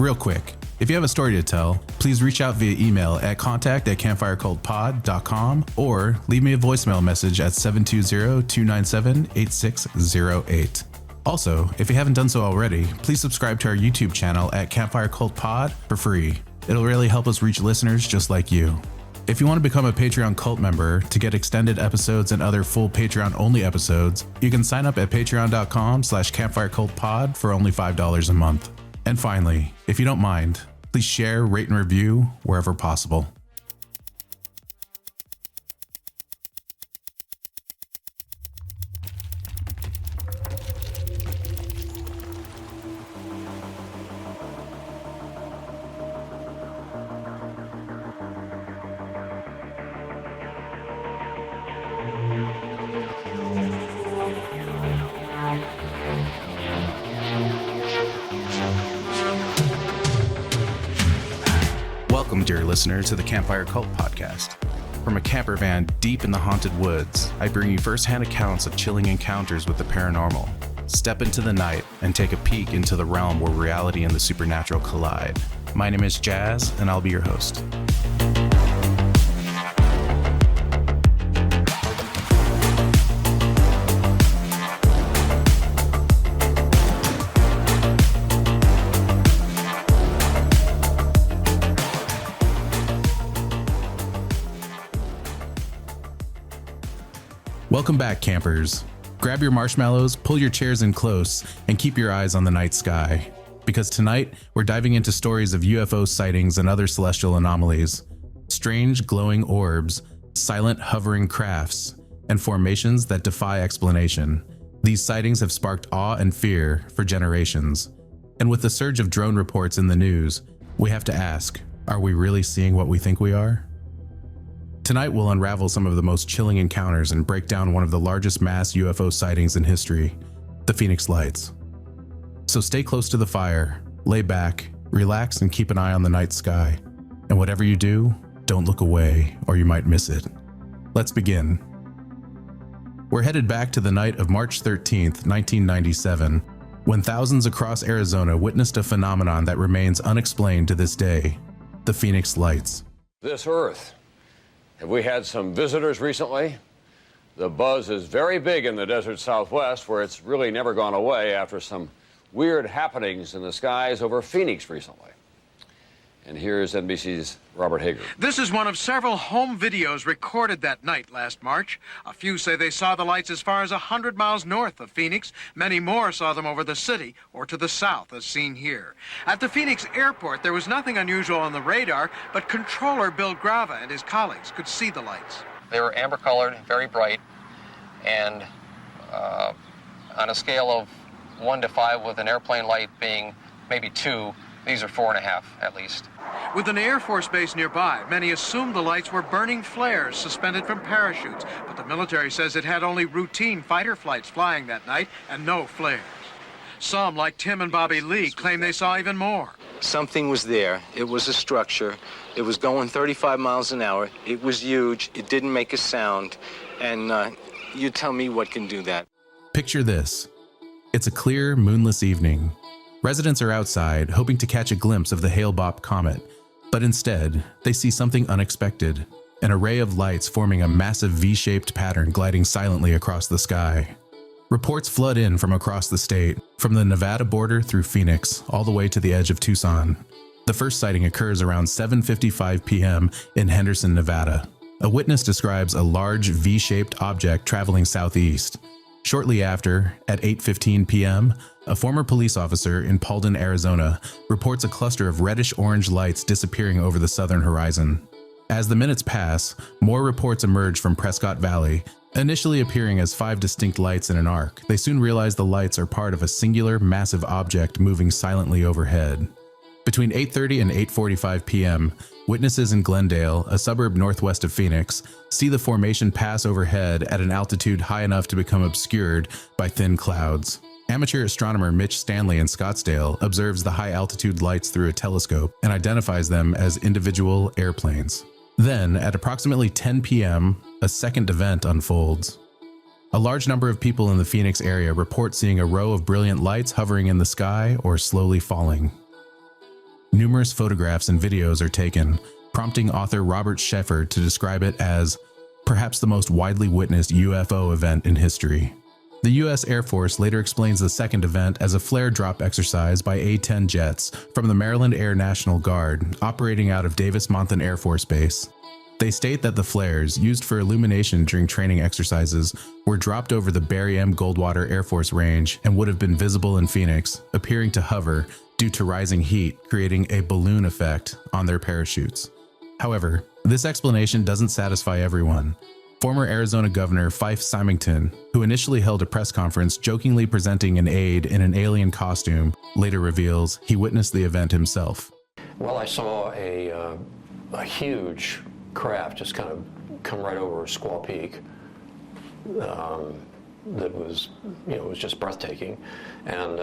Real quick, if you have a story to tell, please reach out via email at contact@campfirecultpod.com or leave me a voicemail message at 720-297-8608. Also, if you haven't done so already, please subscribe to our YouTube channel at campfirecultpod for free. It'll really help us reach listeners just like you. If you want to become a Patreon cult member to get extended episodes and other full Patreon-only episodes, you can sign up at patreon.com/campfirecultpod for only $5 a month. And finally, if you don't mind, please share, rate, and review wherever possible. Welcome, dear listener, to the Campfire Cult Podcast. From a camper van deep in the haunted woods, I bring you first-hand accounts of chilling encounters with the paranormal. Step into the night and take a peek into the realm where reality and the supernatural collide. My name is Jazz, and I'll be your host. Welcome back, campers. Grab your marshmallows, pull your chairs in close, and keep your eyes on the night sky. Because tonight, we're diving into stories of UFO sightings and other celestial anomalies, strange glowing orbs, silent hovering crafts, and formations that defy explanation. These sightings have sparked awe and fear for generations. And with the surge of drone reports in the news, we have to ask, are we really seeing what we think we are? Tonight we'll unravel some of the most chilling encounters and break down one of the largest mass UFO sightings in history, the Phoenix Lights. So stay close to the fire, lay back, relax, and keep an eye on the night sky. And whatever you do, don't look away or you might miss it. Let's begin. We're headed back to the night of March 13th, 1997, when thousands across Arizona witnessed a phenomenon that remains unexplained to this day, the Phoenix Lights. This Earth. Have we had some visitors recently? The buzz is very big in the desert Southwest, where it's really never gone away after some weird happenings in the skies over Phoenix recently. And here's NBC's Robert Hager. This is one of several home videos recorded that night last March. A few say they saw the lights as far as 100 miles north of Phoenix. Many more saw them over the city or to the south, as seen here. At the Phoenix airport, there was nothing unusual on the radar, but controller Bill Grava and his colleagues could see the lights. They were amber-colored, very bright, and on a scale of 1 to 5, with an airplane light being maybe 2, these are 4.5 at least. With an Air Force base nearby, many assumed the lights were burning flares suspended from parachutes, but the military says it had only routine fighter flights flying that night and no flares. Some, like Tim and Bobby Lee, claim they saw even more. Something was there. It was a structure. It was going 35 miles an hour. It was huge. It didn't make a sound. And you tell me what can do that. Picture this. It's a clear, moonless evening. Residents are outside, hoping to catch a glimpse of the Hale-Bopp comet, but instead, they see something unexpected, an array of lights forming a massive V-shaped pattern gliding silently across the sky. Reports flood in from across the state, from the Nevada border through Phoenix, all the way to the edge of Tucson. The first sighting occurs around 7:55 p.m. in Henderson, Nevada. A witness describes a large V-shaped object traveling southeast. Shortly after, at 8:15 p.m., a former police officer in Paulden, Arizona, reports a cluster of reddish-orange lights disappearing over the southern horizon. As the minutes pass, more reports emerge from Prescott Valley. Initially appearing as 5 distinct lights in an arc, they soon realize the lights are part of a singular, massive object moving silently overhead. Between 8:30 and 8:45 p.m., witnesses in Glendale, a suburb northwest of Phoenix, see the formation pass overhead at an altitude high enough to become obscured by thin clouds. Amateur astronomer Mitch Stanley in Scottsdale observes the high-altitude lights through a telescope and identifies them as individual airplanes. Then, at approximately 10 p.m., a second event unfolds. A large number of people in the Phoenix area report seeing a row of brilliant lights hovering in the sky or slowly falling. numerous photographs and videos are taken, prompting author Robert Sheffer to describe it as perhaps the most widely witnessed UFO event in history. The U.S. Air Force later explains the second event as a flare drop exercise by A-10 jets from the Maryland Air National Guard operating out of Davis-Monthan Air Force Base. They state that the flares, used for illumination during training exercises, were dropped over the Barry M. Goldwater Air Force Range and would have been visible in Phoenix, appearing to hover due to rising heat, creating a balloon effect on their parachutes. However, this explanation doesn't satisfy everyone. Former Arizona Governor Fife Symington, who initially held a press conference jokingly presenting an aide in an alien costume, later reveals he witnessed the event himself. Well, I saw a huge craft just kind of come right over Squaw Peak. That was, it was just breathtaking. And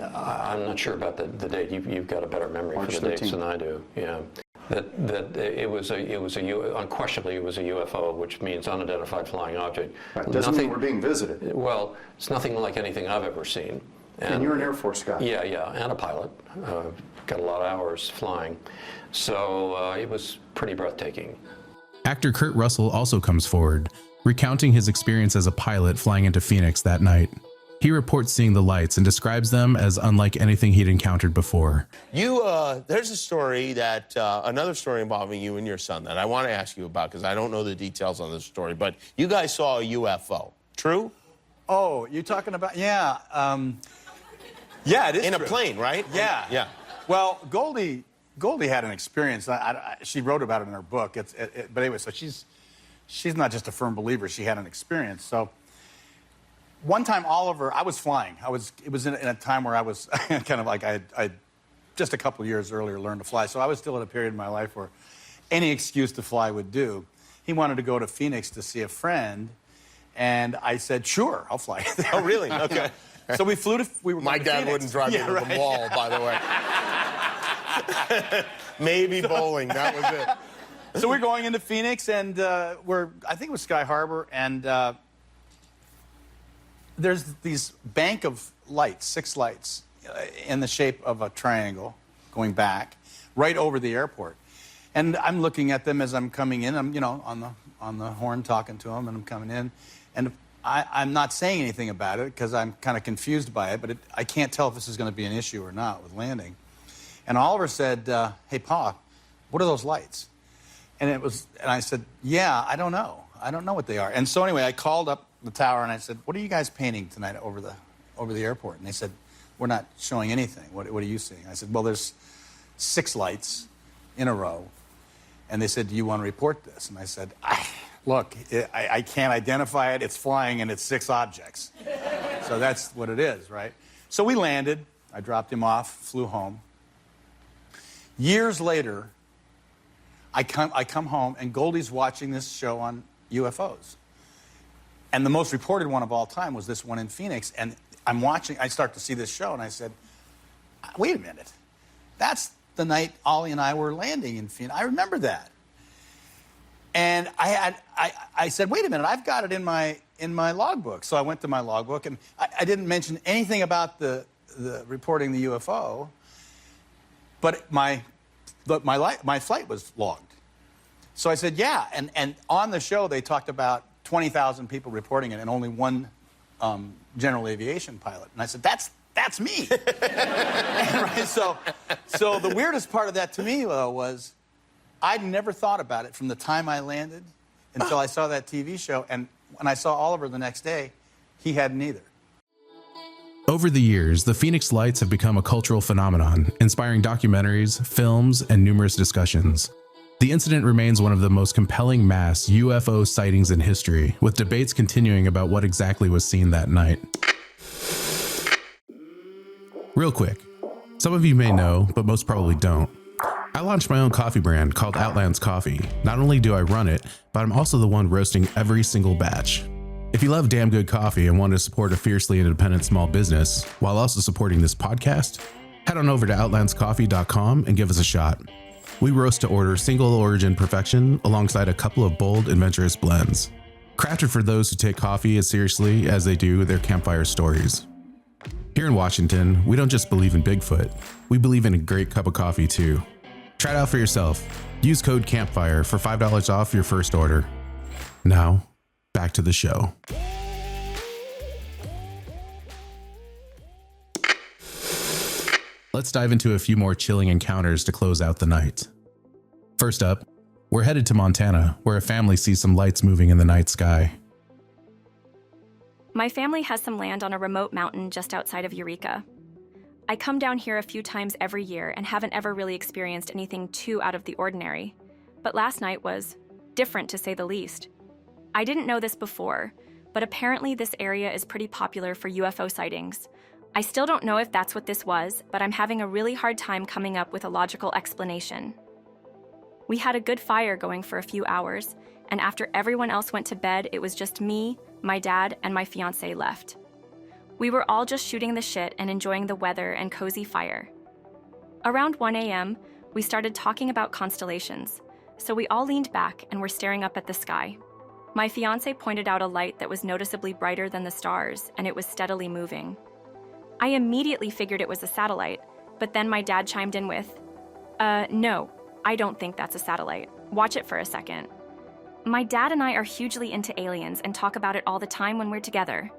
I'm not sure about the date. You've got a better memory March for the 13th. dates than I do. Yeah. That it was unquestionably it was a UFO, which means unidentified flying object. Right. Doesn't mean we're being visited. Well, it's nothing like anything I've ever seen. And you're an Air Force guy. Yeah, and a pilot. Got a lot of hours flying. So it was pretty breathtaking. Actor Kurt Russell also comes forward, recounting his experience as a pilot flying into Phoenix that night. He reports seeing the lights and describes them as unlike anything he'd encountered before. There's a story that, another story involving you and your son that I want to ask you about because I don't know the details on this story, but you guys saw a UFO, true? Oh, you're talking about, yeah, it is In true. a plane, right? Yeah. Yeah. Well, Goldie had an experience. She wrote about it in her book. But anyway, so she's not just a firm believer. She had an experience. So one time, Oliver, I was flying. It was in a time where I was kind of like I just a couple of years earlier learned to fly. So I was still at a period in my life where any excuse to fly would do. He wanted to go to Phoenix to see a friend, and I said, sure, I'll fly there. Oh, really? Okay. So we flew to. My dad Phoenix. wouldn't drive me to right. the mall, by the way. Maybe bowling, that was it. So we're going into Phoenix, and I think it was Sky Harbor, and there's these bank of lights, 6 lights, in the shape of a triangle going back, right over the airport. And I'm looking at them as I'm coming in. I'm, on the horn talking to them, and I'm coming in. And I'm not saying anything about it because I'm kind of confused by it, but I can't tell if this is going to be an issue or not with landing. And Oliver said, hey, Pa, what are those lights? And I said, yeah, I don't know. I don't know what they are. And so anyway, I called up the tower and I said, what are you guys painting tonight over the airport? And they said, we're not showing anything. What are you seeing? I said, well, there's 6 lights in a row. And they said, do you want to report this? And I said, look, I can't identify it. It's flying and it's 6 objects. So that's what it is, right? So we landed. I dropped him off, flew home. Years later, I come home, and Goldie's watching this show on UFOs. And the most reported one of all time was this one in Phoenix. And I start to see this show, and I said, wait a minute. That's the night Ollie and I were landing in Phoenix. I remember that. And I said, wait a minute, I've got it in my logbook. So I went to my logbook, and I didn't mention anything about the reporting the UFO, but my flight was logged. So I said, yeah, and on the show they talked about 20,000 people reporting it and only one general aviation pilot. And I said, that's me. Right? So the weirdest part of that to me, though, was I'd never thought about it from the time I landed until I saw that TV show. And when I saw Oliver the next day, he hadn't either. Over the years, the Phoenix Lights have become a cultural phenomenon, inspiring documentaries, films, and numerous discussions. The incident remains one of the most compelling mass UFO sightings in history, with debates continuing about what exactly was seen that night. Real quick, some of you may know, but most probably don't. I launched my own coffee brand called Outlands Coffee. Not only do I run it, but I'm also the one roasting every single batch. If you love damn good coffee and want to support a fiercely independent small business while also supporting this podcast, head on over to outlandscoffee.com and give us a shot. We roast to order single origin perfection alongside a couple of bold, adventurous blends. Crafted for those who take coffee as seriously as they do their campfire stories. Here in Washington, we don't just believe in Bigfoot, we believe in a great cup of coffee too. Try it out for yourself. Use code CAMPFIRE for $5 off your first order. Now, back to the show. Let's dive into a few more chilling encounters to close out the night. First up, we're headed to Montana, where a family sees some lights moving in the night sky. My family has some land on a remote mountain just outside of Eureka. I come down here a few times every year and haven't ever really experienced anything too out of the ordinary. But last night was different, to say the least. I didn't know this before, but apparently this area is pretty popular for UFO sightings. I still don't know if that's what this was, but I'm having a really hard time coming up with a logical explanation. We had a good fire going for a few hours, and after everyone else went to bed, it was just me, my dad, and my fiancé left. We were all just shooting the shit and enjoying the weather and cozy fire. Around 1 a.m., we started talking about constellations, so we all leaned back and were staring up at the sky. My fiancé pointed out a light that was noticeably brighter than the stars, and it was steadily moving. I immediately figured it was a satellite, but then my dad chimed in with, no, I don't think that's a satellite. Watch it for a second. My dad and I are hugely into aliens and talk about it all the time when we're together.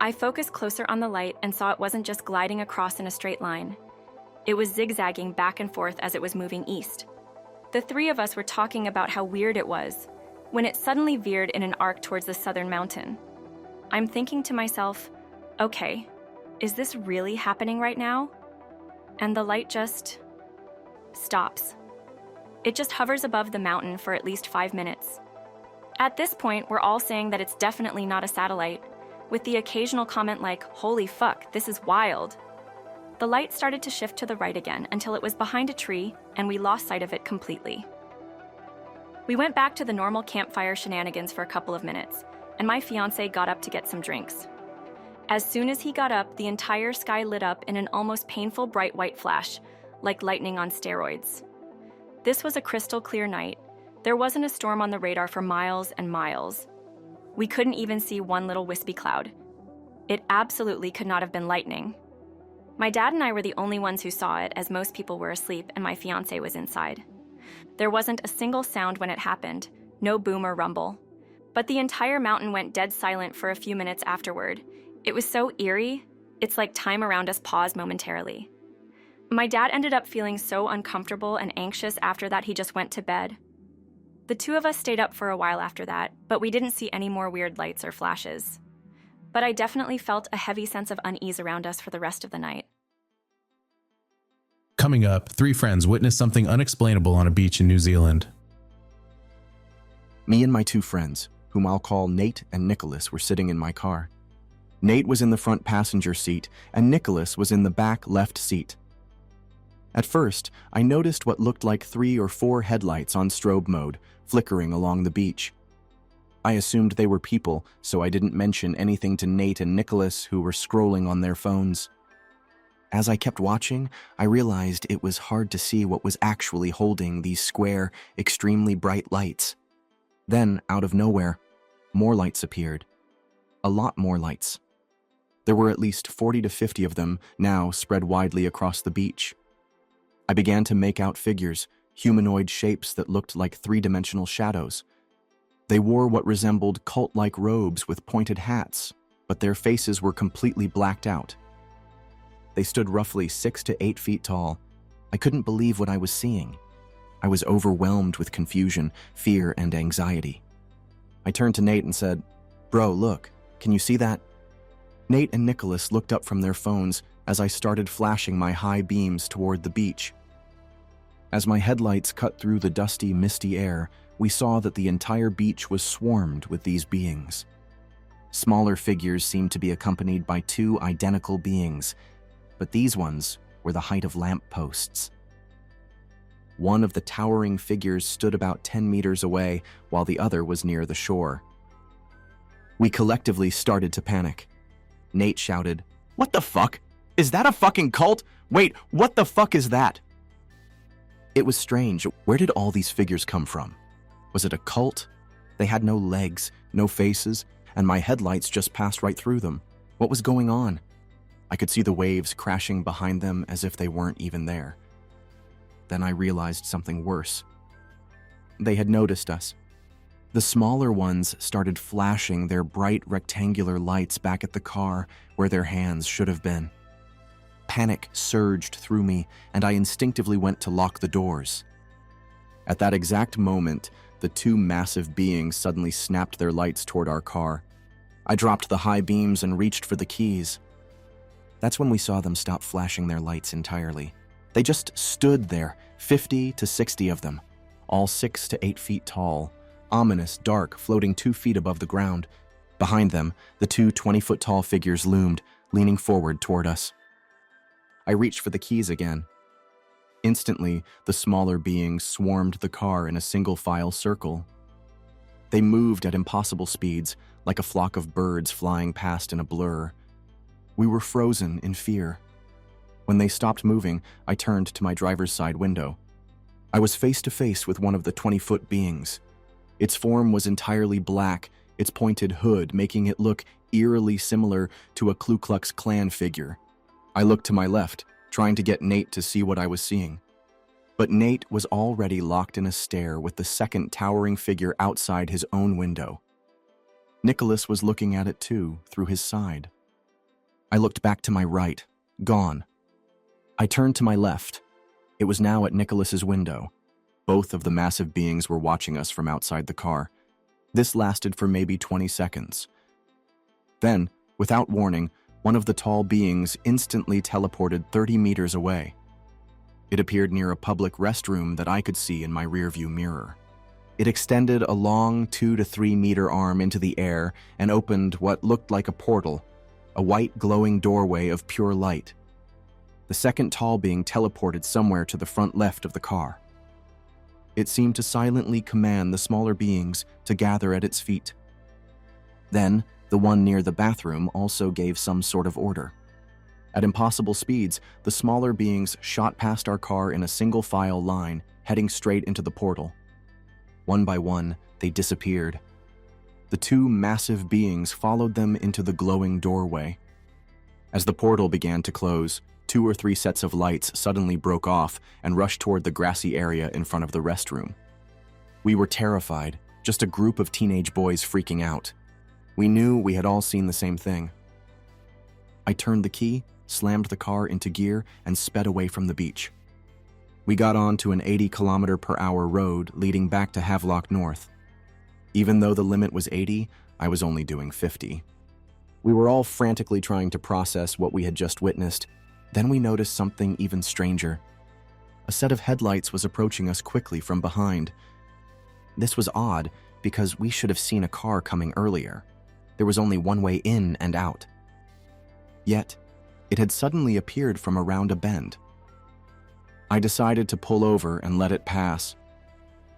I focused closer on the light and saw it wasn't just gliding across in a straight line. It was zigzagging back and forth as it was moving east. The three of us were talking about how weird it was, when it suddenly veered in an arc towards the southern mountain. I'm thinking to myself, okay, is this really happening right now? And the light just stops. It just hovers above the mountain for at least 5 minutes. At this point, we're all saying that it's definitely not a satellite, with the occasional comment like, holy fuck, this is wild. The light started to shift to the right again until it was behind a tree, and we lost sight of it completely. We went back to the normal campfire shenanigans for a couple of minutes, and my fiancé got up to get some drinks. As soon as he got up, the entire sky lit up in an almost painful bright white flash, like lightning on steroids. This was a crystal clear night. There wasn't a storm on the radar for miles and miles. We couldn't even see one little wispy cloud. It absolutely could not have been lightning. My dad and I were the only ones who saw it, as most people were asleep and my fiancé was inside. There wasn't a single sound when it happened, no boom or rumble. But the entire mountain went dead silent for a few minutes afterward. It was so eerie, it's like time around us paused momentarily. My dad ended up feeling so uncomfortable and anxious after that he just went to bed. The two of us stayed up for a while after that, but we didn't see any more weird lights or flashes. But I definitely felt a heavy sense of unease around us for the rest of the night. Coming up, 3 friends witnessed something unexplainable on a beach in New Zealand. Me and my 2 friends, whom I'll call Nate and Nicholas, were sitting in my car. Nate was in the front passenger seat, and Nicholas was in the back left seat. At first, I noticed what looked like 3 or 4 headlights on strobe mode, flickering along the beach. I assumed they were people, so I didn't mention anything to Nate and Nicholas, who were scrolling on their phones. As I kept watching, I realized it was hard to see what was actually holding these square, extremely bright lights. Then, out of nowhere, more lights appeared. A lot more lights. There were at least 40 to 50 of them, now spread widely across the beach. I began to make out figures, humanoid shapes that looked like 3-dimensional shadows. They wore what resembled cult-like robes with pointed hats, but their faces were completely blacked out. They stood roughly 6 to 8 feet tall. I couldn't believe what I was seeing. I was overwhelmed with confusion, fear, and anxiety. I turned to Nate and said, "Bro, look, can you see that?" Nate and Nicholas looked up from their phones as I started flashing my high beams toward the beach. As my headlights cut through the dusty, misty air, we saw that the entire beach was swarmed with these beings. Smaller figures seemed to be accompanied by 2 identical beings, but these ones were the height of lamp posts. One of the towering figures stood about 10 meters away, while the other was near the shore. We collectively started to panic. Nate shouted, "What the fuck? Is that a fucking cult? Wait, what the fuck is that?" It was strange. Where did all these figures come from? Was it a cult? They had no legs, no faces, and my headlights just passed right through them. What was going on? I could see the waves crashing behind them as if they weren't even there. Then I realized something worse. They had noticed us. The smaller ones started flashing their bright rectangular lights back at the car where their hands should have been. Panic surged through me, and I instinctively went to lock the doors. At that exact moment, the two massive beings suddenly snapped their lights toward our car. I dropped the high beams and reached for the keys. That's when we saw them stop flashing their lights entirely. They just stood there, 50 to 60 of them, all 6 to 8 feet tall, ominous, dark, floating 2 feet above the ground. Behind them, the two 20-foot-tall figures loomed, leaning forward toward us. I reached for the keys again. Instantly, the smaller beings swarmed the car in a single-file circle. They moved at impossible speeds, like a flock of birds flying past in a blur. We were frozen in fear. When they stopped moving, I turned to my driver's side window. I was face to face with one of the 20-foot beings. Its form was entirely black, its pointed hood making it look eerily similar to a Ku Klux Klan figure. I looked to my left, trying to get Nate to see what I was seeing. But Nate was already locked in a stare with the second towering figure outside his own window. Nicholas was looking at it too, through his side. I looked back to my right, gone. I turned to my left. It was now at Nicholas's window. Both of the massive beings were watching us from outside the car. This lasted for maybe 20 seconds. Then, without warning, one of the tall beings instantly teleported 30 meters away. It appeared near a public restroom that I could see in my rearview mirror. It extended a long 2 to 3 meter arm into the air and opened what looked like a portal, a white glowing doorway of pure light. The second tall being teleported somewhere to the front left of the car. It seemed to silently command the smaller beings to gather at its feet. Then, the one near the bathroom also gave some sort of order. At impossible speeds, the smaller beings shot past our car in a single-file line, heading straight into the portal. One by one, they disappeared. The two massive beings followed them into the glowing doorway. As the portal began to close, 2 or 3 sets of lights suddenly broke off and rushed toward the grassy area in front of the restroom. We were terrified, just a group of teenage boys freaking out. We knew we had all seen the same thing. I turned the key, slammed the car into gear, and sped away from the beach. We got onto an 80-kilometer-per-hour road leading back to Havelock North. Even though the limit was 80, I was only doing 50. We were all frantically trying to process what we had just witnessed. Then we noticed something even stranger. A set of headlights was approaching us quickly from behind. This was odd because we should have seen a car coming earlier. There was only one way in and out. Yet, it had suddenly appeared from around a bend. I decided to pull over and let it pass.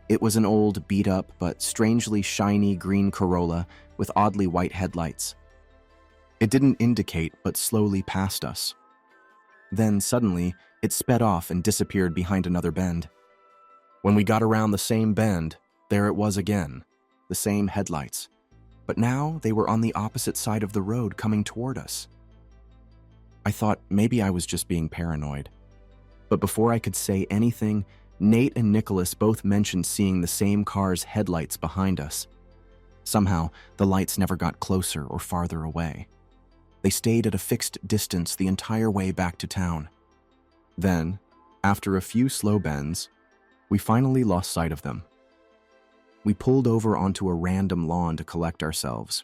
It was an old, beat-up but strangely shiny green Corolla with oddly white headlights. It didn't indicate but slowly passed us. Then, suddenly, it sped off and disappeared behind another bend. When we got around the same bend, there it was again, the same headlights. But now they were on the opposite side of the road coming toward us. I thought maybe I was just being paranoid. But before I could say anything, Nate and Nicholas both mentioned seeing the same car's headlights behind us. Somehow, the lights never got closer or farther away. They stayed at a fixed distance the entire way back to town. Then, after a few slow bends, we finally lost sight of them. We pulled over onto a random lawn to collect ourselves.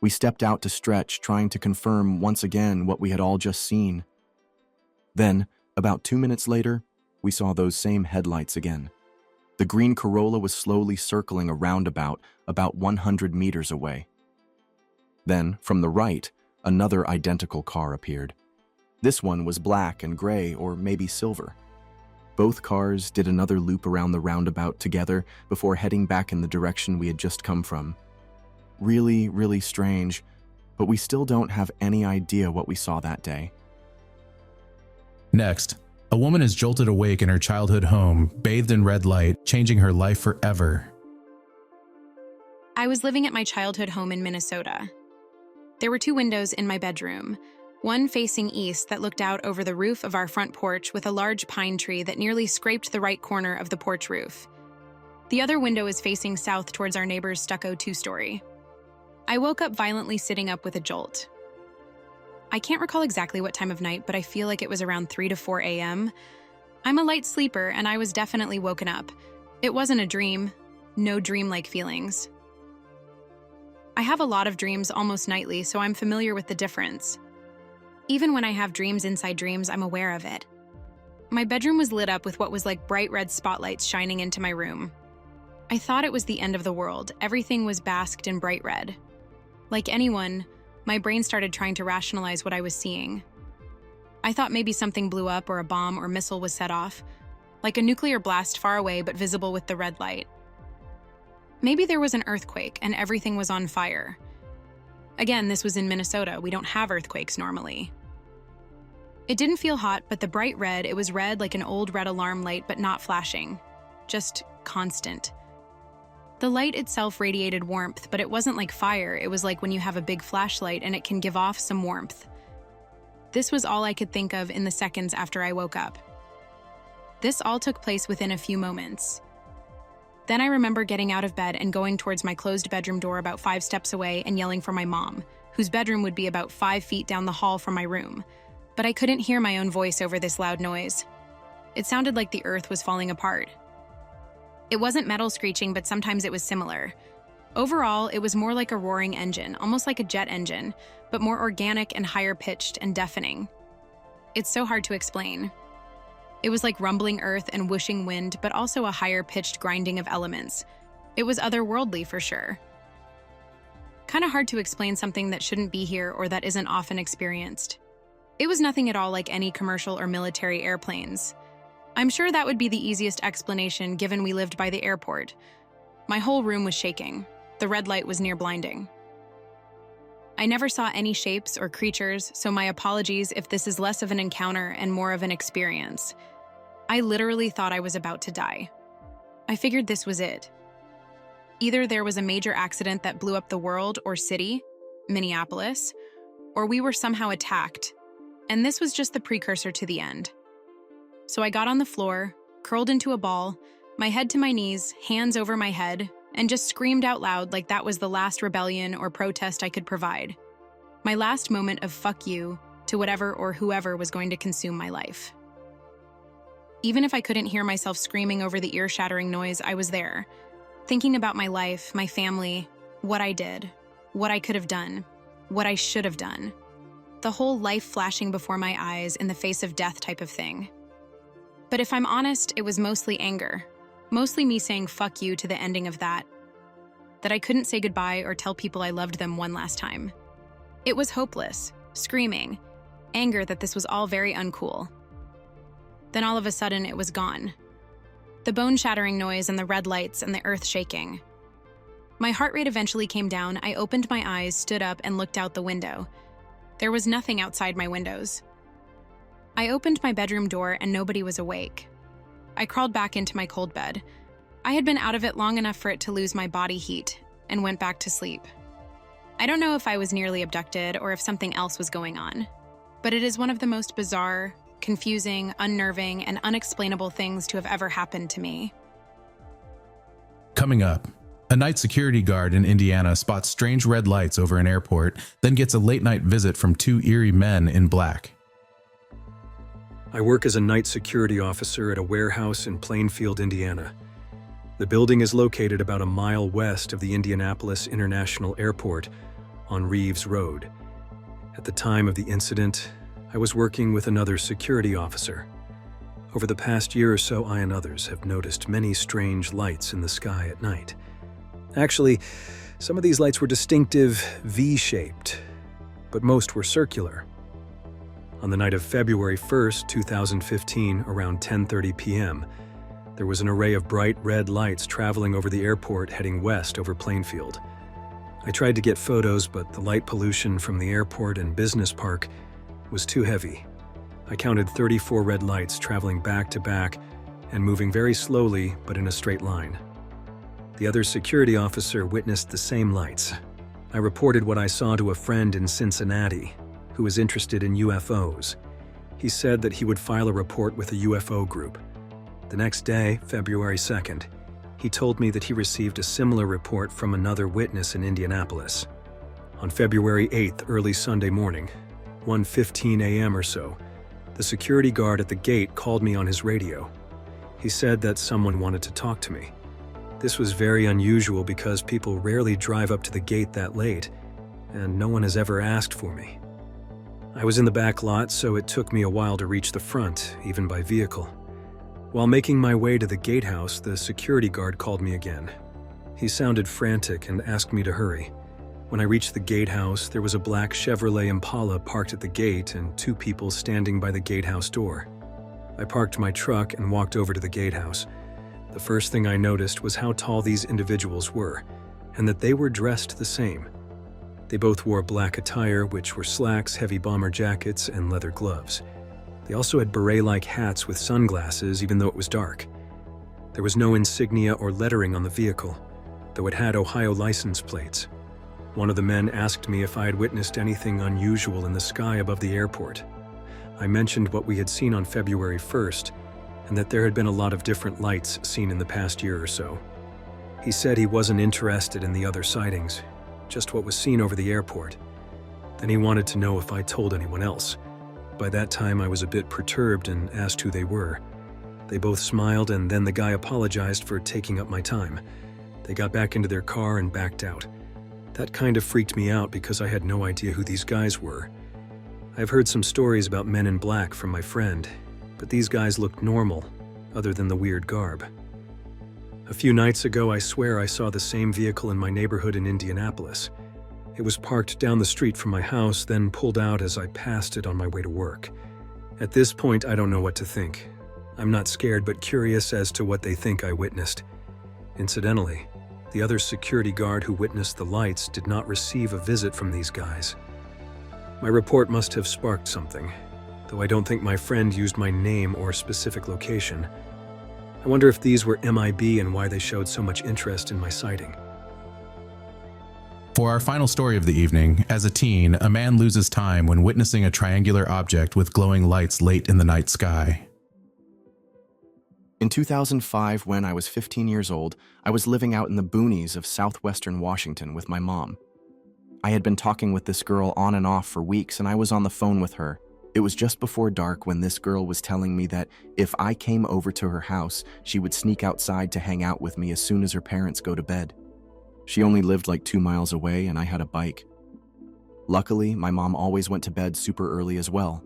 We stepped out to stretch, trying to confirm once again what we had all just seen. Then, about 2 minutes later, we saw those same headlights again. The green Corolla was slowly circling a roundabout about 100 meters away. Then, from the right, another identical car appeared. This one was black and gray, or maybe silver. Both cars did another loop around the roundabout together before heading back in the direction we had just come from. Really, really strange, but we still don't have any idea what we saw that day. Next, a woman is jolted awake in her childhood home, bathed in red light, changing her life forever. I was living at my childhood home in Minnesota. There were 2 windows in my bedroom. One facing east that looked out over the roof of our front porch with a large pine tree that nearly scraped the right corner of the porch roof. The other window is facing south towards our neighbor's stucco 2-story. I woke up violently sitting up with a jolt. I can't recall exactly what time of night, but I feel like it was around 3 to 4 a.m. I'm a light sleeper, and I was definitely woken up. It wasn't a dream. No dream-like feelings. I have a lot of dreams almost nightly, so I'm familiar with the difference. Even when I have dreams inside dreams, I'm aware of it. My bedroom was lit up with what was like bright red spotlights shining into my room. I thought it was the end of the world. Everything was basked in bright red. Like anyone, my brain started trying to rationalize what I was seeing. I thought maybe something blew up or a bomb or missile was set off, like a nuclear blast far away but visible with the red light. Maybe there was an earthquake and everything was on fire. Again, this was in Minnesota. We don't have earthquakes normally. It didn't feel hot, but the bright red, it was red like an old red alarm light, but not flashing. Just constant. The light itself radiated warmth, but it wasn't like fire. It was like when you have a big flashlight and it can give off some warmth. This was all I could think of in the seconds after I woke up. This all took place within a few moments. Then I remember getting out of bed and going towards my closed bedroom door about 5 steps away and yelling for my mom, whose bedroom would be about 5 feet down the hall from my room. But I couldn't hear my own voice over this loud noise. It sounded like the earth was falling apart. It wasn't metal screeching, but sometimes it was similar. Overall, it was more like a roaring engine, almost like a jet engine, but more organic and higher pitched and deafening. It's so hard to explain. It was like rumbling earth and whooshing wind, but also a higher pitched grinding of elements. It was otherworldly for sure. Kind of hard to explain something that shouldn't be here or that isn't often experienced. It was nothing at all like any commercial or military airplanes. I'm sure that would be the easiest explanation given we lived by the airport. My whole room was shaking. The red light was near blinding. I never saw any shapes or creatures, so my apologies if this is less of an encounter and more of an experience. I literally thought I was about to die. I figured this was it. Either there was a major accident that blew up the world or city, Minneapolis, or we were somehow attacked, and this was just the precursor to the end. So I got on the floor, curled into a ball, my head to my knees, hands over my head, and just screamed out loud like that was the last rebellion or protest I could provide. My last moment of fuck you to whatever or whoever was going to consume my life. Even if I couldn't hear myself screaming over the ear-shattering noise, I was there, thinking about my life, my family, what I did, what I could have done, what I should have done. The whole life flashing before my eyes in the face of death type of thing. But if I'm honest, it was mostly anger. Mostly me saying fuck you to the ending of that I couldn't say goodbye or tell people I loved them one last time. It was hopeless, screaming, anger that this was all very uncool. Then all of a sudden it was gone. The bone-shattering noise and the red lights and the earth shaking. My heart rate eventually came down. I opened my eyes, stood up, and looked out the window. There was nothing outside my windows. I opened my bedroom door and nobody was awake. I crawled back into my cold bed. I had been out of it long enough for it to lose my body heat and went back to sleep. I don't know if I was nearly abducted or if something else was going on, but it is one of the most bizarre, confusing, unnerving, and unexplainable things to have ever happened to me. Coming up, a night security guard in Indiana spots strange red lights over an airport, then gets a late-night visit from 2 eerie men in black. I work as a night security officer at a warehouse in Plainfield, Indiana. The building is located about a mile west of the Indianapolis International Airport on Reeves Road. At the time of the incident, I was working with another security officer. Over the past year or so, I and others have noticed many strange lights in the sky at night. Actually, some of these lights were distinctive V-shaped, but most were circular. On the night of February 1st, 2015, around 10:30 p.m., there was an array of bright red lights traveling over the airport heading west over Plainfield. I tried to get photos, but the light pollution from the airport and business park was too heavy. I counted 34 red lights traveling back to back and moving very slowly but in a straight line. The other security officer witnessed the same lights. I reported what I saw to a friend in Cincinnati, who was interested in UFOs. He said that he would file a report with a UFO group. The next day, February 2nd, he told me that he received a similar report from another witness in Indianapolis. On February 8th, early Sunday morning, 1:15 a.m. or so, the security guard at the gate called me on his radio. He said that someone wanted to talk to me. This was very unusual because people rarely drive up to the gate that late, and no one has ever asked for me. I was in the back lot, so it took me a while to reach the front, even by vehicle. While making my way to the gatehouse, the security guard called me again. He sounded frantic and asked me to hurry. When I reached the gatehouse, there was a black Chevrolet Impala parked at the gate and 2 people standing by the gatehouse door. I parked my truck and walked over to the gatehouse. The first thing I noticed was how tall these individuals were, and that they were dressed the same. They both wore black attire, which were slacks, heavy bomber jackets, and leather gloves. They also had beret-like hats with sunglasses, even though it was dark. There was no insignia or lettering on the vehicle, though it had Ohio license plates. One of the men asked me if I had witnessed anything unusual in the sky above the airport. I mentioned what we had seen on February 1st, and that there had been a lot of different lights seen in the past year or so. He said he wasn't interested in the other sightings, just what was seen over the airport. Then he wanted to know if I told anyone else. By that time, I was a bit perturbed and asked who they were. They both smiled, and then the guy apologized for taking up my time. They got back into their car and backed out. That kind of freaked me out because I had no idea who these guys were. I've heard some stories about men in black from my friend, but these guys looked normal, other than the weird garb. A few nights ago, I swear I saw the same vehicle in my neighborhood in Indianapolis. It was parked down the street from my house, then pulled out as I passed it on my way to work. At this point, I don't know what to think. I'm not scared, but curious as to what they think I witnessed. Incidentally, the other security guard who witnessed the lights did not receive a visit from these guys. My report must have sparked something, though I don't think my friend used my name or specific location. I wonder if these were MIB and why they showed so much interest in my sighting. For our final story of the evening, as a teen, a man loses time when witnessing a triangular object with glowing lights late in the night sky. In 2005, when I was 15 years old, I was living out in the boonies of southwestern Washington with my mom. I had been talking with this girl on and off for weeks, and I was on the phone with her. It was just before dark when this girl was telling me that if I came over to her house, she would sneak outside to hang out with me as soon as her parents go to bed. She only lived like 2 miles away, and I had a bike. Luckily, my mom always went to bed super early as well.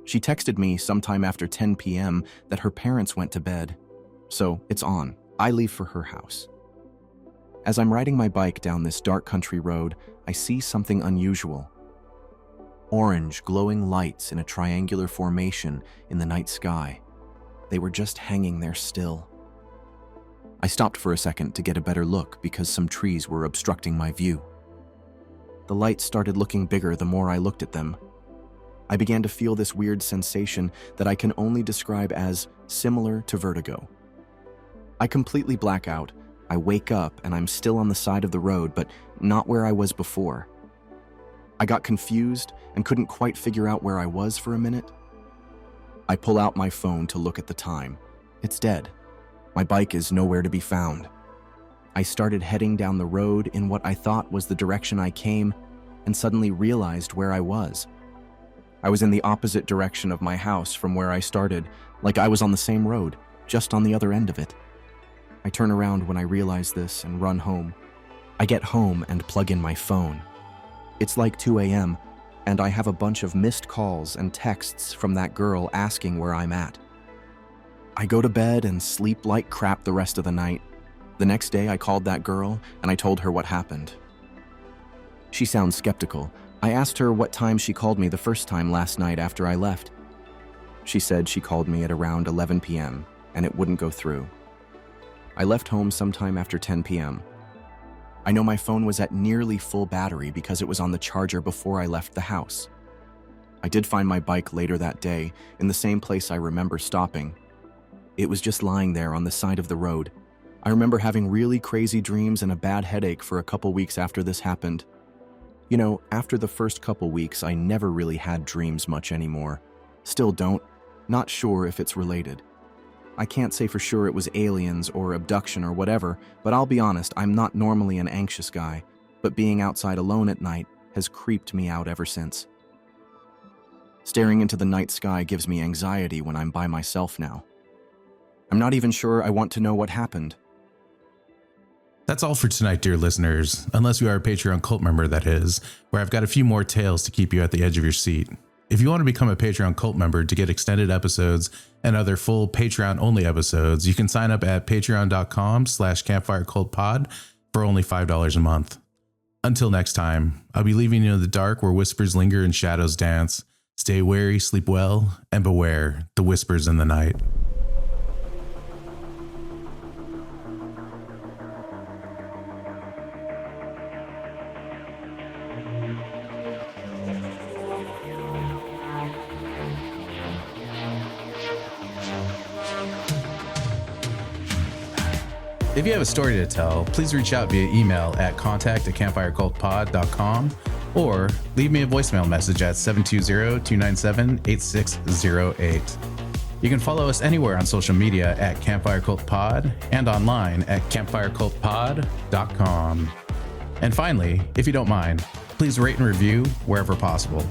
She texted me sometime after 10 p.m. that her parents went to bed. So, it's on. I leave for her house. As I'm riding my bike down this dark country road, I see something unusual. Orange, glowing lights in a triangular formation in the night sky. They were just hanging there still. I stopped for a second to get a better look because some trees were obstructing my view. The lights started looking bigger the more I looked at them. I began to feel this weird sensation that I can only describe as similar to vertigo. I completely black out. I wake up and I'm still on the side of the road, but not where I was before. I got confused and couldn't quite figure out where I was for a minute. I pull out my phone to look at the time. It's dead. My bike is nowhere to be found. I started heading down the road in what I thought was the direction I came, and suddenly realized where I was. I was in the opposite direction of my house from where I started, like I was on the same road, just on the other end of it. I turn around when I realize this and run home. I get home and plug in my phone. It's like 2 a.m., and I have a bunch of missed calls and texts from that girl asking where I'm at. I go to bed and sleep like crap the rest of the night. The next day, I called that girl and I told her what happened. She sounds skeptical. I asked her what time she called me the first time last night after I left. She said she called me at around 11 p.m. and it wouldn't go through. I left home sometime after 10 p.m. I know my phone was at nearly full battery because it was on the charger before I left the house. I did find my bike later that day in the same place I remember stopping. It was just lying there on the side of the road. I remember having really crazy dreams and a bad headache for a couple weeks after this happened. You know, after the first couple weeks, I never really had dreams much anymore. Still don't. Not sure if it's related. I can't say for sure it was aliens or abduction or whatever, but I'll be honest, I'm not normally an anxious guy, but being outside alone at night has creeped me out ever since. Staring into the night sky gives me anxiety when I'm by myself now. I'm not even sure I want to know what happened. That's all for tonight, dear listeners, unless you are a Patreon cult member, that is, where I've got a few more tales to keep you at the edge of your seat. If you want to become a Patreon cult member to get extended episodes and other full Patreon-only episodes, you can sign up at patreon.com/campfirecultpod for only $5 a month. Until next time, I'll be leaving you in the dark where whispers linger and shadows dance. Stay wary, sleep well, and beware the whispers in the night. If you have a story to tell, please reach out via email at contact@campfirecultpod.com or leave me a voicemail message at 720-297-8608. You can follow us anywhere on social media at campfirecultpod and online at campfirecultpod.com. And finally, if you don't mind, please rate and review wherever possible.